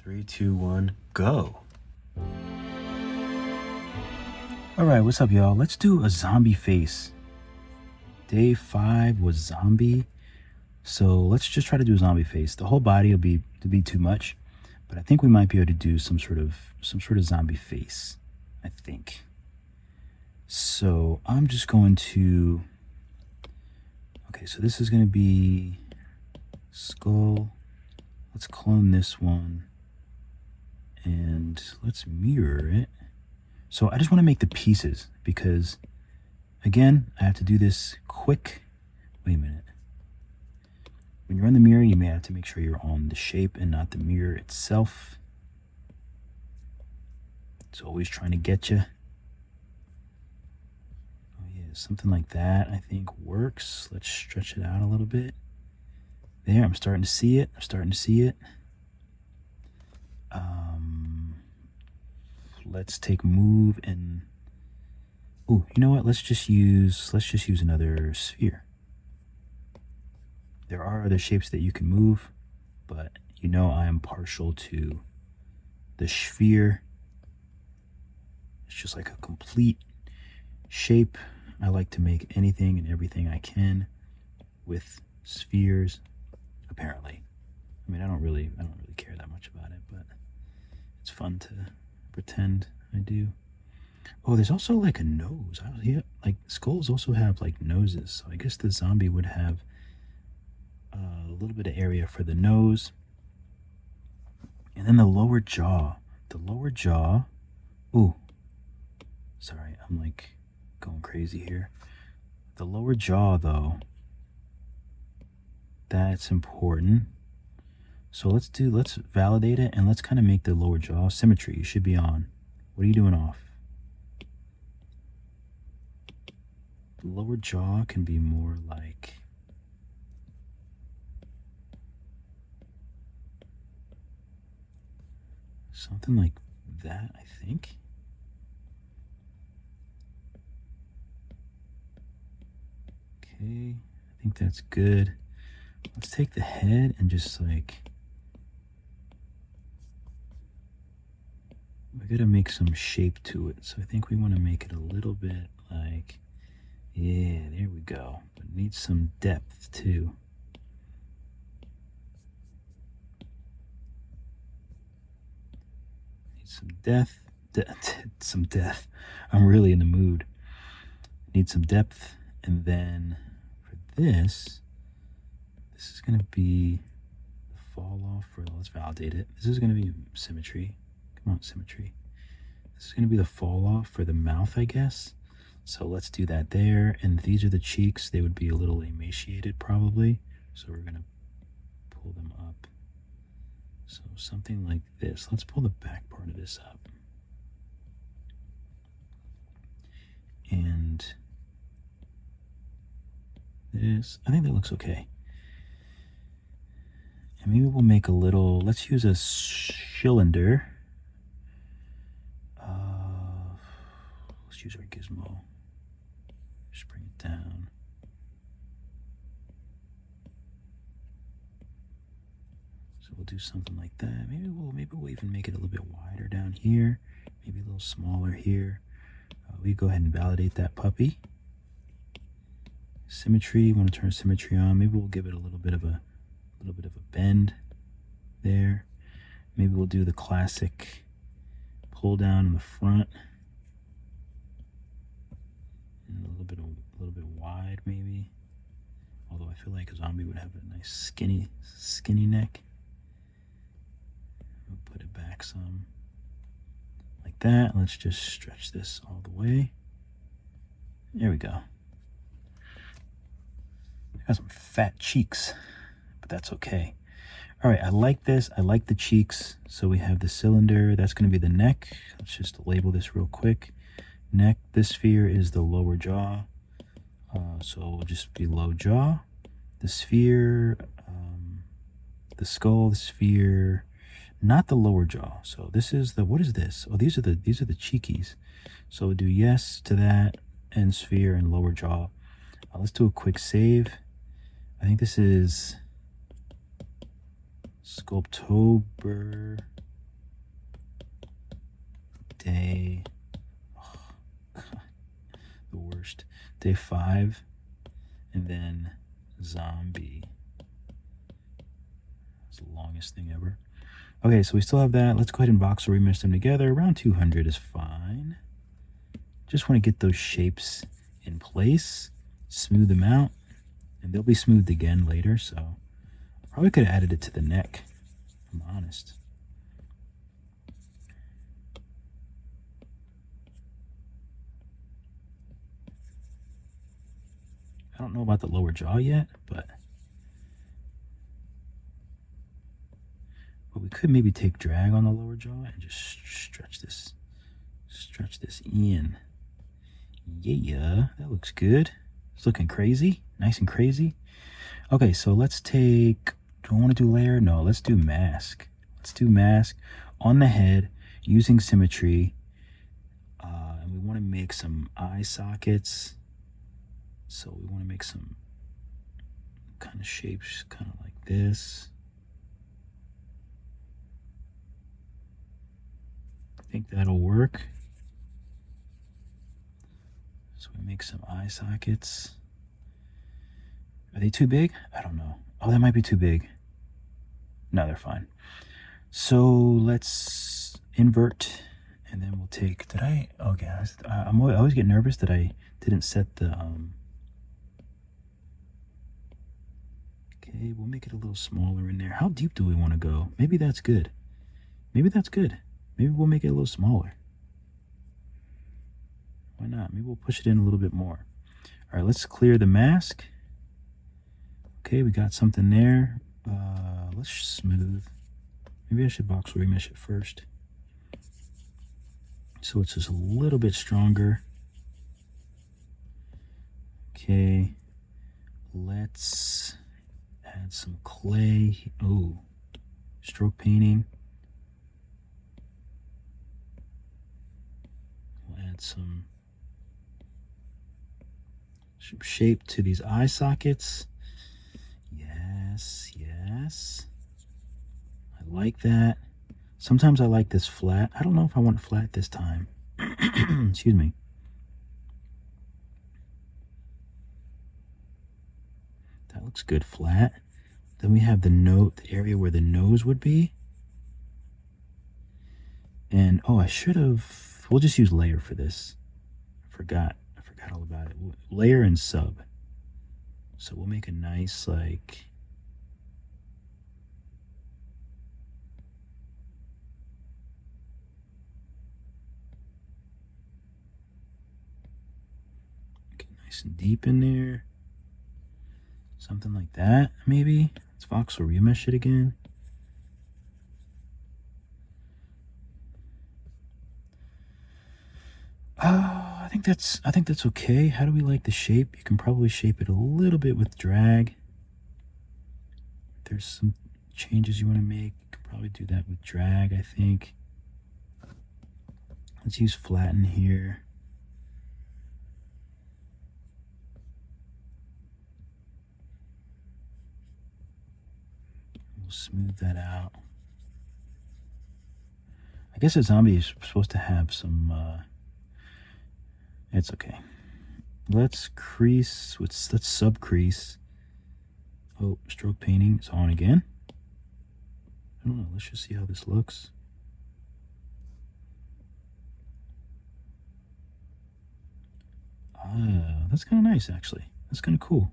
3, 2, 1, go. All right, what's up, y'all? Let's do a zombie face. Day 5 was zombie, so let's just try to do a zombie face. The whole body will be too much, but I think we might be able to do some sort of zombie face, I think. So I'm just going to, okay, so this is going to be skull. Let's clone this one and let's mirror it. So I just want to make the pieces because, again, I have to do this quick. Wait a minute. When you're on the mirror, you may have to make sure you're on the shape and not the mirror itself. It's always trying to get you. Oh yeah, something like that I think works. Let's stretch it out a little bit. There, I'm starting to see it. Let's take move and, oh, you know what? Let's just use another sphere. There are other shapes that you can move, but you know I am partial to the sphere. It's just like a complete shape. I like to make anything and everything I can with spheres, apparently. I mean, I don't really care that much about it, but it's fun to pretend I do. Oh, there's also like a nose. Like skulls also have like noses, so I guess the zombie would have a little bit of area for the nose. And then the lower jaw. Ooh, sorry, I'm like going crazy here. The lower jaw, though, that's important. So let's validate it and let's kind of make the lower jaw symmetry. You should be on. What are you doing off? The lower jaw can be more like something like that, I think. Okay, I think that's good. Let's take the head and just like, we gotta make some shape to it. So I think we want to make it a little bit like, yeah, there we go. But it needs some depth too. Needs some depth. I'm really in the mood. Need some depth. And then for this is gonna be the fall off for, let's validate it. This is gonna be symmetry. Come on, symmetry. This is going to be the fall off for the mouth, I guess. So let's do that there. And these are the cheeks. They would be a little emaciated probably. So we're going to pull them up. So something like this. Let's pull the back part of this up. And this, I think that looks okay. And maybe we'll make a little, let's use a cylinder. Let's use our gizmo. Just bring it down. So we'll do something like that. Maybe we'll even make it a little bit wider down here. Maybe a little smaller here. We go ahead and validate that puppy. Symmetry. Want to turn symmetry on? Maybe we'll give it a little bit of a bend there. Maybe we'll do the classic pull down in the front. And a little bit wide maybe. Although I feel like a zombie would have a nice skinny neck. We'll put it back some like that. Let's just stretch this all the way. There we go. I got some fat cheeks, but that's okay. All right, I like this. I like the cheeks. So we have the cylinder. That's going to be the neck. Let's just label this real quick. Neck. This sphere is the lower jaw. So it'll just be low jaw. The sphere, the skull, the sphere, not the lower jaw. So this is the, what is this? Oh, these are the cheekies. So we'll do yes to that and sphere and lower jaw. Let's do a quick save. I think this is Sculptober day 5, and then zombie. It's the longest thing ever. Okay, so we still have that. Let's go ahead and voxel remesh them together. Around 200 is fine. Just want to get those shapes in place, smooth them out, and they'll be smoothed again later, so probably could have added it to the neck, if I'm honest. I don't know about the lower jaw yet, but we could maybe take drag on the lower jaw and just stretch this in. Yeah, that looks good. It's looking crazy, nice and crazy. Okay, so let's take, do I want to do layer? No, let's do mask. Let's do mask on the head using symmetry. And we want to make some eye sockets. So we want to make some kind of shapes, kind of like this. I think that'll work. So we make some eye sockets. Are they too big? I don't know. Oh, that might be too big. No, they're fine. So let's invert, and then we'll take, okay, I always get nervous that I didn't set the, okay, we'll make it a little smaller in there. How deep do we want to go? Maybe that's good. Maybe that's good. Maybe we'll make it a little smaller. Why not? Maybe we'll push it in a little bit more. All right, let's clear the mask. Okay, we got something there. Let's smooth. Maybe I should voxel remesh it first, so it's just a little bit stronger. Okay, let's add some clay. Oh, stroke painting. We'll add some shape to these eye sockets. Yes. I like that. Sometimes I like this flat. I don't know if I want it flat this time. Excuse me. That looks good flat. Then we have the area where the nose would be. And oh, I should have, we'll just use layer for this. I forgot all about it. Layer and sub. So we'll make a nice, like, get nice and deep in there. Something like that, maybe. Let's voxel remesh it again. I think that's okay. How do we like the shape? You can probably shape it a little bit with drag. If there's some changes you want to make, you can probably do that with drag, I think. Let's use flatten here. We'll smooth that out. I guess a zombie is supposed to have some, it's okay. Let's crease, let's sub crease. Oh, stroke painting is on again. I don't know, let's just see how this looks. That's kind of nice, actually. That's kind of cool.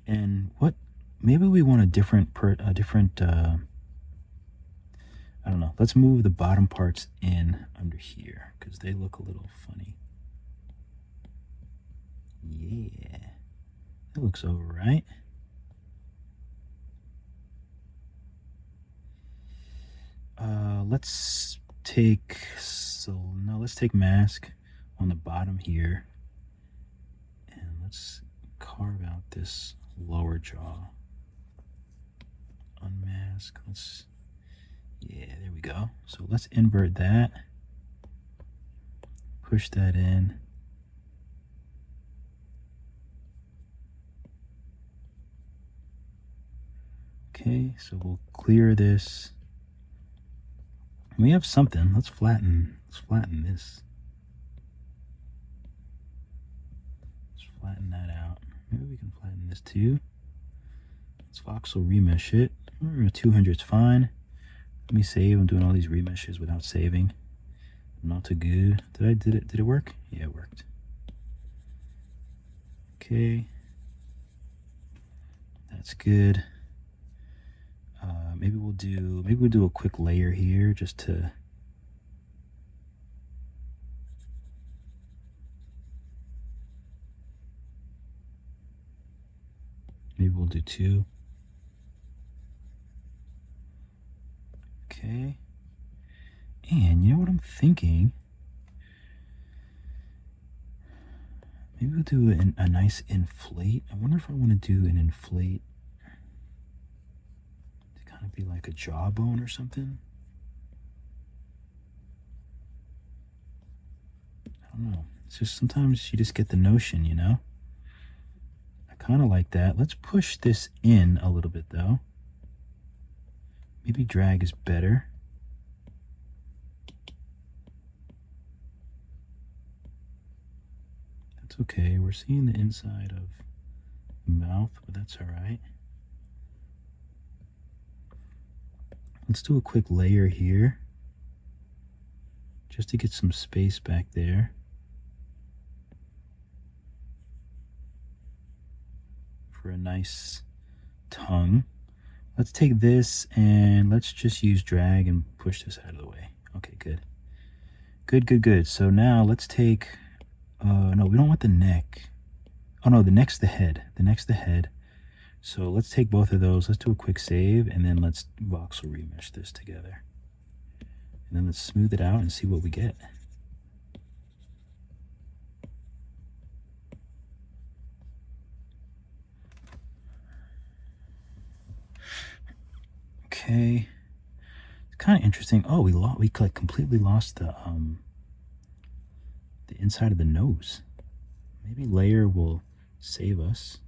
And what, maybe we want a different, I don't know. Let's move the bottom parts in under here because they look a little funny. Yeah, that looks all right. Let's take mask on the bottom here, and let's carve out this lower jaw. Unmask. Yeah, there we go. So let's invert that. Push that in. Okay, so we'll clear this. We have something. Let's flatten this. flatten that out. Maybe we can flatten this too. Let's voxel remesh it. 200 is fine. Let me save. I'm doing all these remeshes without saving. Not too good. Did it work? Yeah, it worked. Okay. That's good. Maybe we'll do a quick layer here just to maybe we'll do 2. Okay. And you know what I'm thinking? Maybe we'll do a nice inflate. I wonder if I want to do an inflate to kind of be like a jawbone or something. I don't know. It's just sometimes you just get the notion, you know? I kind of like that. Let's push this in a little bit though. Maybe drag is better. That's okay. We're seeing the inside of the mouth, but that's all right. Let's do a quick layer here just to get some space back there. For a nice tongue. Let's take this and let's just use drag and push this out of the way. Okay, good. Good. So now let's take, no, we don't want the neck. Oh no, the neck's the head. The neck's the head. So let's take both of those. Let's do a quick save and then let's voxel remesh this together. And then let's smooth it out and see what we get. Okay, it's kind of interesting. Oh, we like completely lost the inside of the nose. Maybe layer will save us.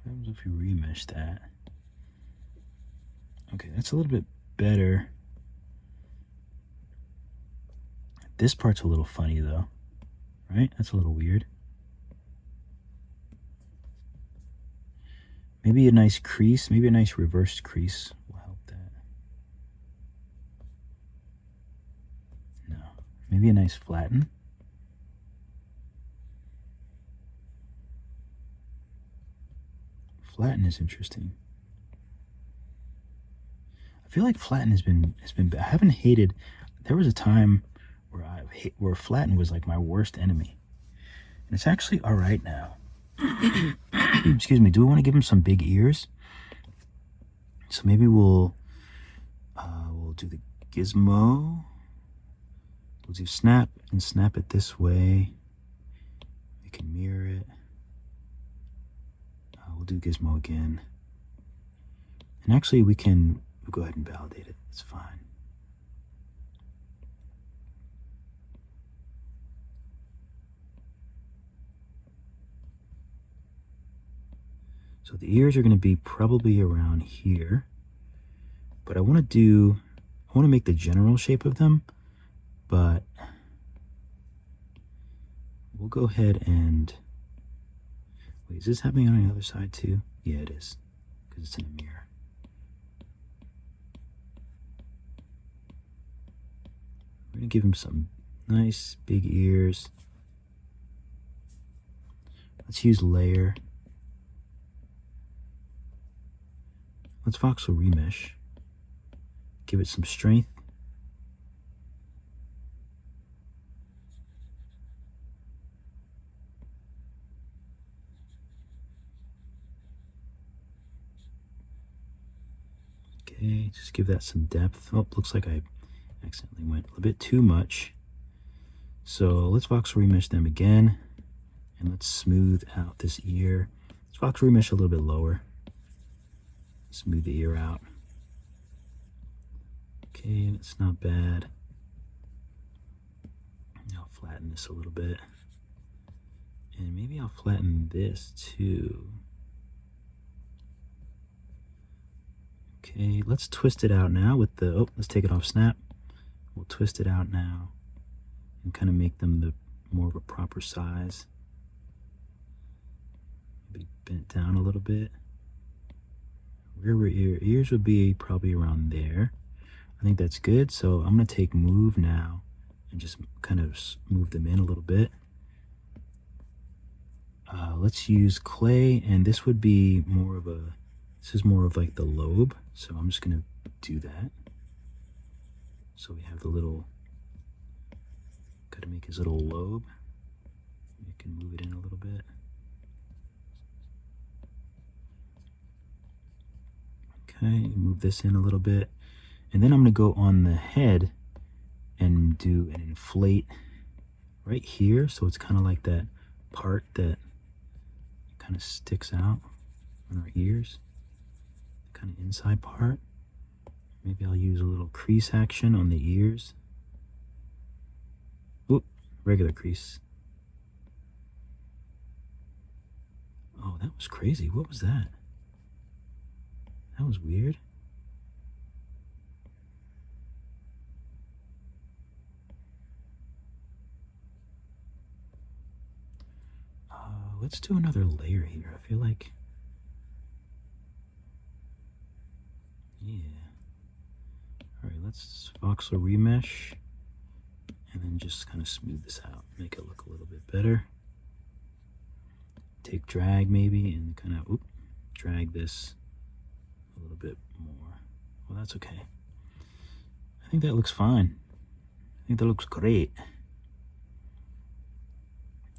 What happens if we remesh that? Okay, that's a little bit better. This part's a little funny though, right? That's a little weird. Maybe a nice crease, maybe a nice reversed crease will help that. No, maybe a nice flatten. Flatten is interesting. I feel like flatten has been I haven't hated. There was a time where flatten was like my worst enemy, and it's actually all right now. Excuse me. Do we want to give him some big ears? So maybe we'll do the gizmo. We'll do snap and snap it this way. We can mirror it. We'll do gizmo again. And actually we'll go ahead and validate it. It's fine. So the ears are going to be probably around here, but I want to make the general shape of them, but we'll go ahead and, wait, is this happening on the other side too? Yeah, it is, because it's in a mirror. We're going to give him some nice big ears. Let's use layer. Let's voxel remesh. Give it some strength. Okay, just give that some depth. Oh, looks like I accidentally went a bit too much. So let's voxel remesh them again. And let's smooth out this ear. Let's voxel remesh a little bit lower. Smooth the ear out. Okay, it's not bad. I'll flatten this a little bit. And maybe I'll flatten this too. Okay, let's twist it out now with the, let's take it off snap. We'll twist it out now and kind of make them the more of a proper size. Maybe bent down a little bit. Where were your ears would be probably around there. I think that's good. So I'm going to take move now and just kind of move them in a little bit. Let's use clay, and this would be more of a, this is more of like the lobe. So I'm just going to do that. So we have the little, got to make his little lobe. You can move it in a little bit. Okay, move this in a little bit. And then I'm going to go on the head and do an inflate right here. So it's kind of like that part that kind of sticks out on our ears, kind of inside part. Maybe I'll use a little crease action on the ears. Oop, regular crease. Oh, that was crazy. What was that? That was weird. Let's do another layer here. I feel like, yeah. All right, let's voxel remesh and then just kind of smooth this out, make it look a little bit better. Take drag maybe and kind of drag this a little bit more. Well, that's okay. I think that looks fine. I think that looks great.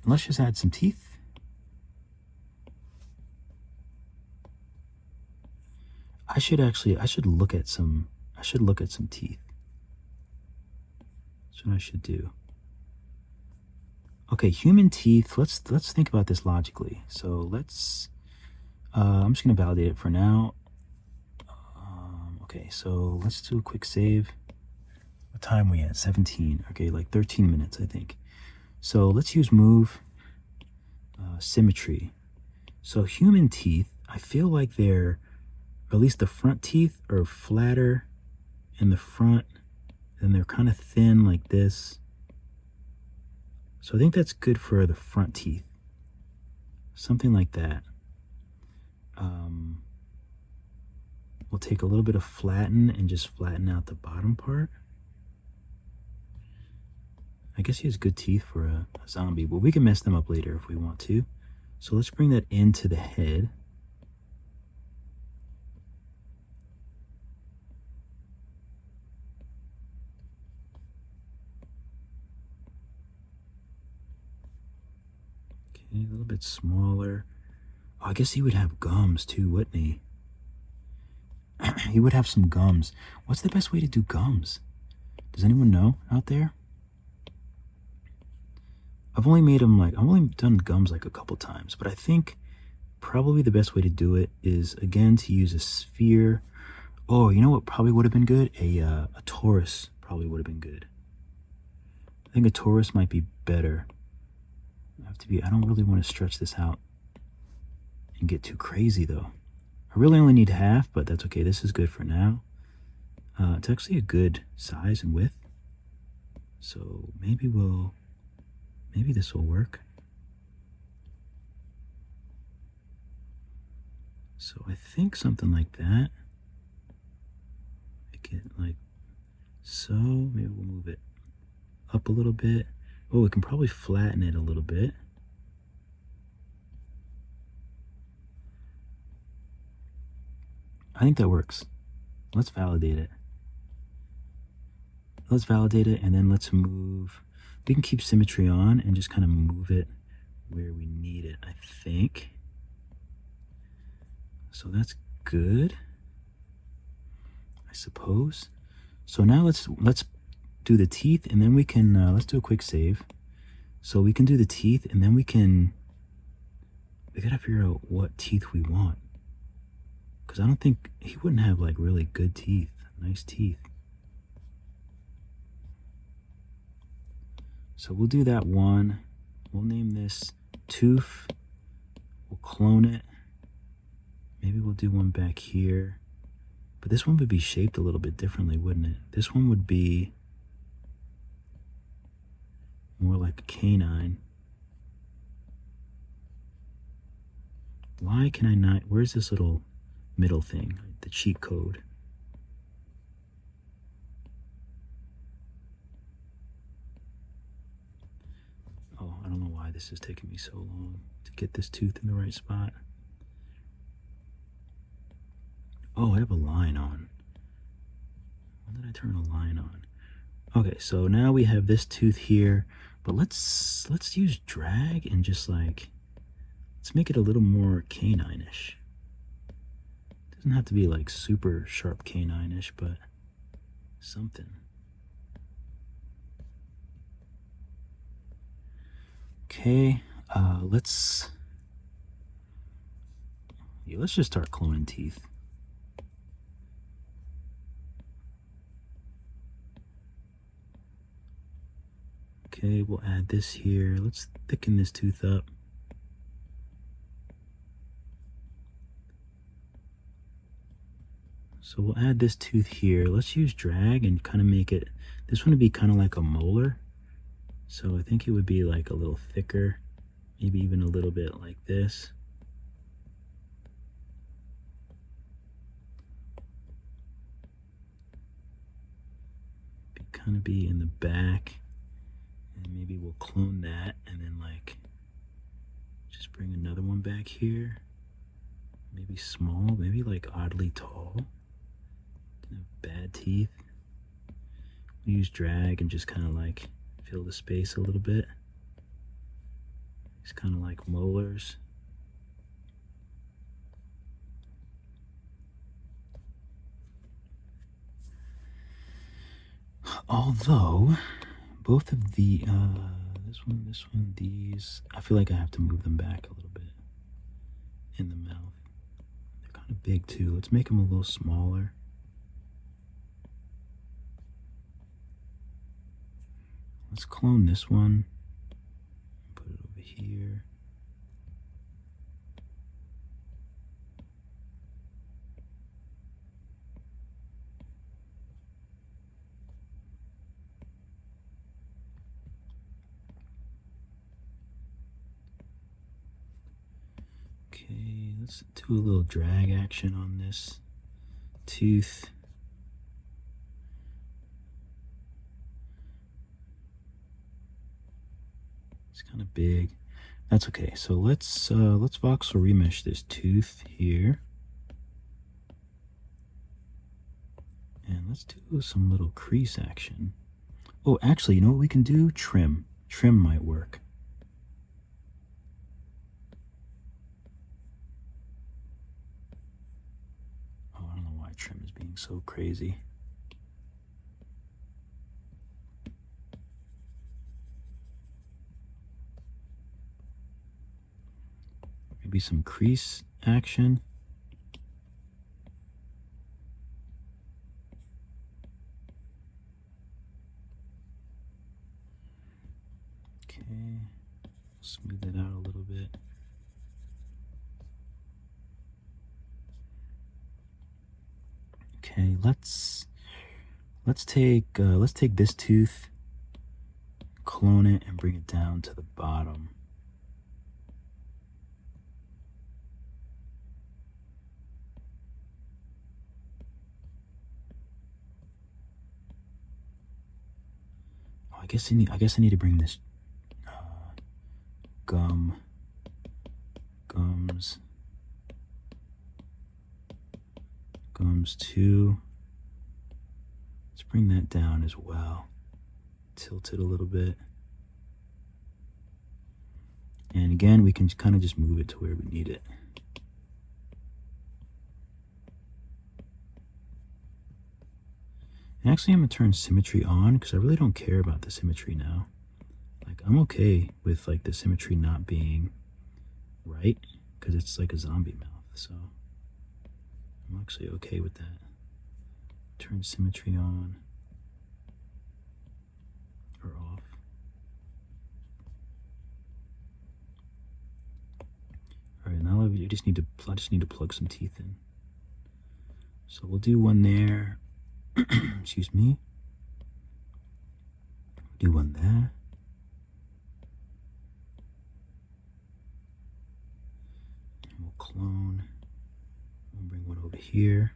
And let's just add some teeth. I should look at some teeth. That's what I should do. Okay, human teeth, let's think about this logically. So let's, I'm just gonna validate it for now. Okay, so let's do a quick save. What time are we at? 17, okay, like 13 minutes, I think. So let's use move, symmetry. So human teeth, I feel like they're, at least the front teeth are flatter in the front, and they're kind of thin like this. So I think that's good for the front teeth. Something like that. We'll take a little bit of flatten and just flatten out the bottom part. I guess he has good teeth for a zombie, but we can mess them up later if we want to. So let's bring that into the head. A little bit smaller. Oh, I guess he would have gums too, wouldn't he? He would have some gums. What's the best way to do gums? Does anyone know out there? I've only done gums like a couple times, but I think probably the best way to do it is, again, to use a sphere. Oh, you know what probably would have been good? A torus probably would have been good. I think a torus might be better. I don't really want to stretch this out and get too crazy though. I really only need half, but that's okay. This is good for now. It's actually a good size and width. So maybe this will work. So I think something like that. Make it like so. Maybe we'll move it up a little bit. Oh, we can probably flatten it a little bit. I think that works. Let's validate it. Let's validate it, and then let's move. We can keep symmetry on and just kind of move it where we need it, I think. So that's good, I suppose. So now let's do the teeth, and then we can, let's do a quick save. So we can do the teeth, and then we gotta figure out what teeth we want. Because I don't think, he wouldn't have like really good teeth, nice teeth. So we'll do that one. We'll name this tooth. We'll clone it. Maybe we'll do one back here. But this one would be shaped a little bit differently, wouldn't it? This one would be more like a canine. Why can I not? Where's this little middle thing? The cheat code. Oh, I don't know why this is taking me so long to get this tooth in the right spot. Oh, I have a line on. When did I turn a line on? Okay, so now we have this tooth here, but let's use drag and just like, let's make it a little more canine-ish. Doesn't have to be like super sharp canine-ish, but something. Okay, let's just start cloning teeth. Okay, we'll add this here. Let's thicken this tooth up. So we'll add this tooth here. Let's use drag and kind of make it, this one would be kind of like a molar. So I think it would be like a little thicker, maybe even a little bit like this. Kind of be in the back, and maybe we'll clone that and then like just bring another one back here. Maybe small, maybe like oddly tall. Bad teeth. We use drag and just kind of like fill the space a little bit. It's kind of like molars. Although both of the this one, these, I feel like I have to move them back a little bit in the mouth. They're kind of big too. Let's make them a little smaller. Let's clone this one. Put it over here. Okay, let's do a little drag action on this tooth. It's kind of big. That's okay. So let's voxel remesh this tooth here. And let's do some little crease action. Oh, actually, you know what we can do? Trim. Trim might work. Oh, I don't know why trim is being so crazy. Maybe some crease action. Okay, smooth it out a little bit. Okay, let's take this tooth, clone it, and bring it down to the bottom. Oh, I guess I need to bring this gums too. Let's bring that down as well. Tilt it a little bit. And again, we can kind of just move it to where we need it. And actually, I'm gonna turn symmetry on because I really don't care about the symmetry now. Like, I'm okay with like the symmetry not being right because it's like a zombie mouth. So I'm actually okay with that. Turn symmetry on or off. All right, now I just need to plug some teeth in. So we'll do one there. Excuse me. Do one there. And we'll clone. We'll bring one over here.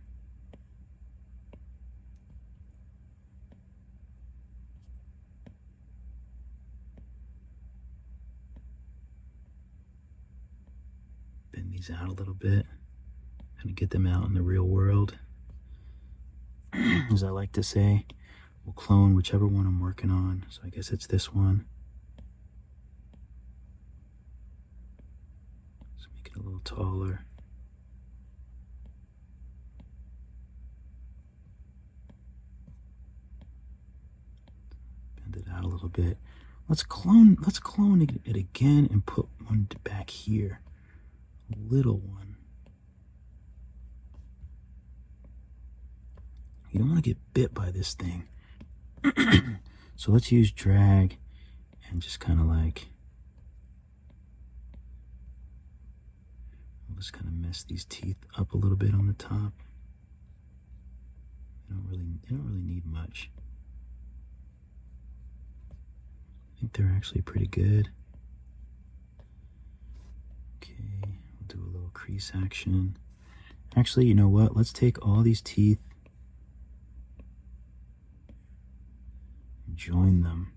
Bend these out a little bit. Kind of get them out in the real world. As I like to say, we'll clone whichever one I'm working on. So I guess it's this one. Let's make it a little taller. Bend it out a little bit. Let's clone it again and put one back here. A little one. You don't want to get bit by this thing. So let's use drag and just kind of like, we'll just kind of mess these teeth up a little bit on the top. They don't really need much. I think they're actually pretty good. Okay, we'll do a little crease action. Actually, you know what? Let's take all these teeth, join them.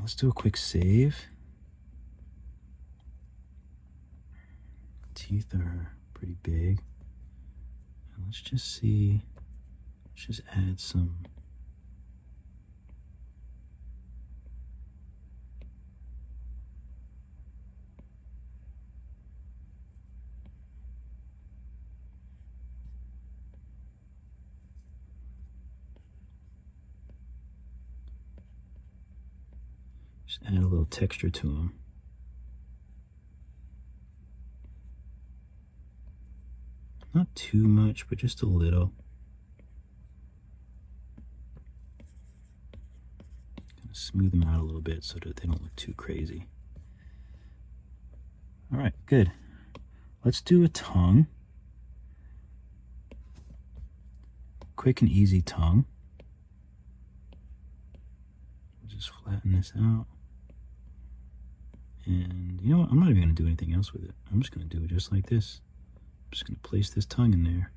Let's do a quick save. Teeth are pretty big. And let's just see, let's just add some. Just add a little texture to them. Not too much, but just a little. Kind of smooth them out a little bit so that they don't look too crazy. All right, good. Let's do a tongue. Quick and easy tongue. We'll just flatten this out. And you know what? I'm not even going to do anything else with it. I'm just going to do it just like this. I'm just going to place this tongue in there.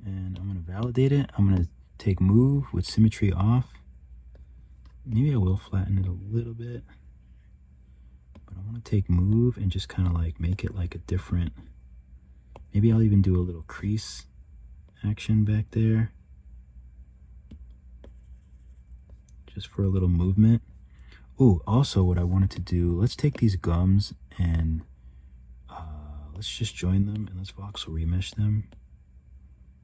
And I'm going to validate it. I'm going to take move with symmetry off. Maybe I will flatten it a little bit. But I want to take move and just kind of like make it like a different. Maybe I'll even do a little crease action back there. Just for a little movement. Oh, also what I wanted to do, let's take these gums and let's just join them and let's voxel remesh them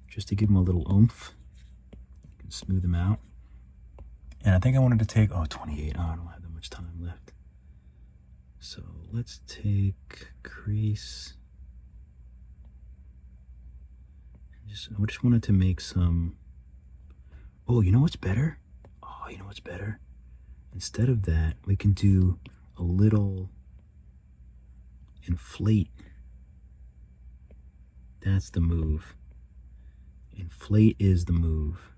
just to give them a little oomph. You can smooth them out. And I think I wanted to take, 28. I don't have that much time left. So let's take crease. I just wanted to make some, you know what's better? You know what's better? Instead of that, we can do a little inflate. That's the move. Inflate is the move.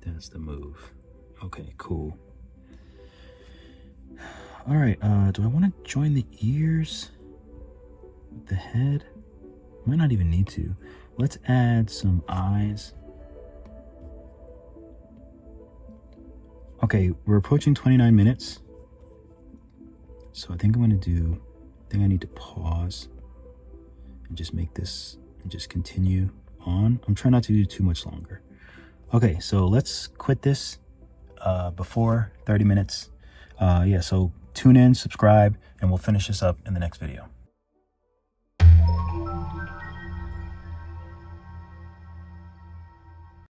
That's the move. Okay, cool. All right, do I want to join the ears with the head? Might not even need to. Let's add some eyes. Okay, we're approaching 29 minutes. So I think I need to pause and just make this and just continue on. I'm trying not to do too much longer. Okay, so let's quit this before 30 minutes. Yeah, so tune in, subscribe, and we'll finish this up in the next video.